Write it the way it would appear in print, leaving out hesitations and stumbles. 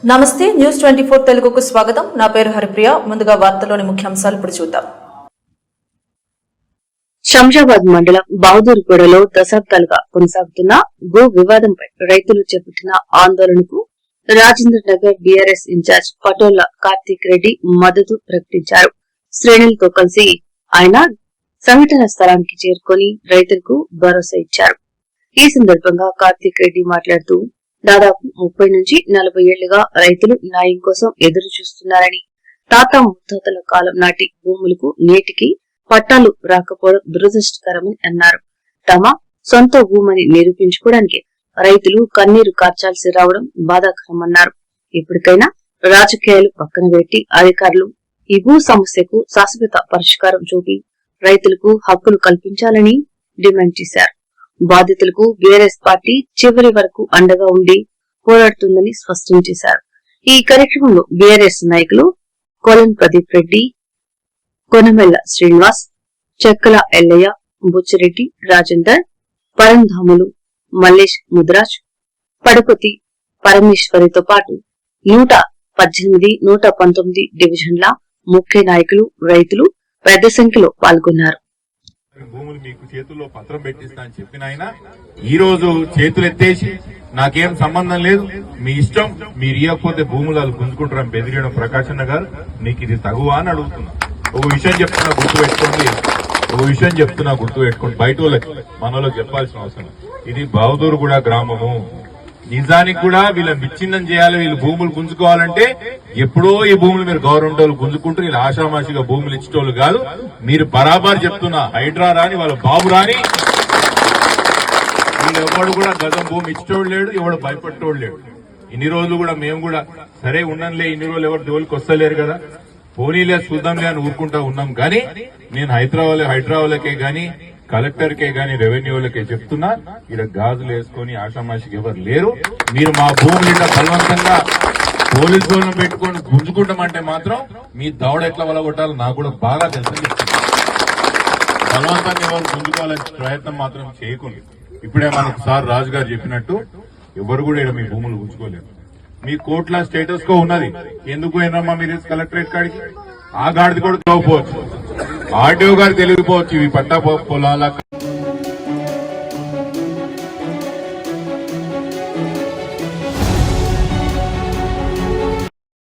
నమస్తే న్యూస్ 24 తెలుగుకు స్వాగతం. నా పేరు హరిప్రియ. ముందుగా వార్తల్లోని ముఖ్యాంశాలు ఇప్పుడు చూద్దాం. శంషాబాద్ మండలం బహదూర్గూడలో దశాబ్దాలుగా కొనసాగుతున్న భూ వివాదంపై రైతులు చేపట్టిన ఆందోళనకు రాజేంద్ర నగర్ బీఆర్ఎస్ ఇన్ఛార్జ్ పటోళ్ల కార్తీక్ రెడ్డి మద్దతు ప్రకటించారు. శ్రేణులతో కలిసి ఆయన సంఘటన స్థలానికి చేరుకుని రైతులకు భరోసా ఇచ్చారు. ఈ సందర్భంగా కార్తీక్ రెడ్డి మాట్లాడుతూ దాదాపు 30 నుంచి 40 ఏళ్లుగా రైతులు న్యాయం కోసం ఎదురు చూస్తున్నారని, తాత ముత్తాతల కాలం నాటి భూములకు నేటికి పట్టాలు రాకపోవడం దురదృష్టకరమని అన్నారు. తమ సొంత భూమిని నిరూపించుకోవడానికి రైతులు కన్నీరు కార్చాల్సి రావడం బాధాకరమన్నారు. ఇప్పటికైనా రాజకీయాలు పక్కన పెట్టి అధికారులు ఈ భూ సమస్యకు శాశ్వత పరిష్కారం చూపి రైతులకు హక్కులు కల్పించాలని డిమాండ్ చేశారు. బాధితులకు బీఆర్ఎస్ పార్టీ చివరి వరకు అండగా ఉండి పోరాడుతుందని స్పష్టం చేశారు. ఈ కార్యక్రమంలో బీఆర్ఎస్ నాయకులు కోలన్ ప్రదీప్ రెడ్డి, కొనమెల్ల శ్రీనివాస్, చెక్కల ఎల్లయ్య, బుచ్చిరెడ్డి రాజేందర్, పరంధాములు, మల్లేష్ ముద్రాజ్, పడపతి పరమేశ్వరితో పాటు 118, 119 డివిజన్ల ముఖ్య నాయకులు, రైతులు పెద్ద సంఖ్యలో పాల్గొన్నారు. భూములు మీకు చేతుల్లో పత్రం పెట్టిస్తా అని చెప్పిన ఆయన ఈ రోజు చేతులు ఎత్తేసి నాకేం సంబంధం లేదు, మీ ఇష్టం, మీరు ఇవ్వకపోతే భూములు వాళ్ళు గుంజుకుంటారని బెదిరియడం ప్రకాశన్న గారు నీకు ఇది తగువా అని అడుగుతున్నా. ఒక విషయం చెప్తున్నా గుర్తుపెట్టుకోండి, బయట వాళ్ళకి మనలో చెప్పాల్సిన అవసరం. ఇది బహదూర్గూడ గ్రామము. నిజానికి కూడా వీళ్ళని విచ్ఛిన్నం చేయాలి, వీళ్ళు భూములు గుంజుకోవాలంటే ఎప్పుడో ఈ భూములు మీరు గవర్నమెంట్ వాళ్ళు గుంజుకుంటారు. వీళ్ళు ఆషామాషిగా భూములు ఇచ్చేటోళ్ళు కాదు. మీరు బరాబర్ చెప్తున్నా, హైడ్రా రాని వాళ్ళ బాబు రాని వీళ్ళు ఎవడు కూడా గజం భూమి ఇచ్చేటోడు లేడు, ఎవడు భయపట్టేవాడు లేడు. ఇన్ని రోజులు కూడా మేము కూడా సరే ఉండనులే, ఇన్ని రోజులు ఎవరు జోలికి వస్తలేరు కదా, పోనీలే చూద్దాంలే అని ఊరుకుంటా ఉన్నాం. కానీ నేను హైదరాబాద్కే గాని కలెక్టర్ కే గాని రెవెన్యూ వాళ్ళకే చెప్తున్నా, ఇక్కడ గాజులు వేసుకుని ఆషామాషికి ఎవరు లేరు. మీరు మా భూములు బలవంతంగా పోలీసు వాళ్ళని పెట్టుకొని గుంజుకుంటామంటే మాత్రం మీ దవడ ఎట్లా వలగొట్టాలో నాకు కూడా బాగా తెలుసు. బలవంతంగా ఎవరు గుంజుకోవాలని ప్రయత్నం మాత్రం చేయకుండా, ఇప్పుడే మనకు సార్ రాజు గారు చెప్పినట్టు ఎవరు కూడా ఇక్కడ మీ భూములు గుంజుకోలేరు. మీ కోర్టుల స్టేటస్ కో ఉన్నది, ఎందుకు ఏనమ్మా మీరు కలెక్టరేట్ కాడికి ఆ గాడిది కూడా పోవచ్చు, ఆర్డీఓ గారు తెలియకపోవచ్చు. ఇవి పట్టా పొలాల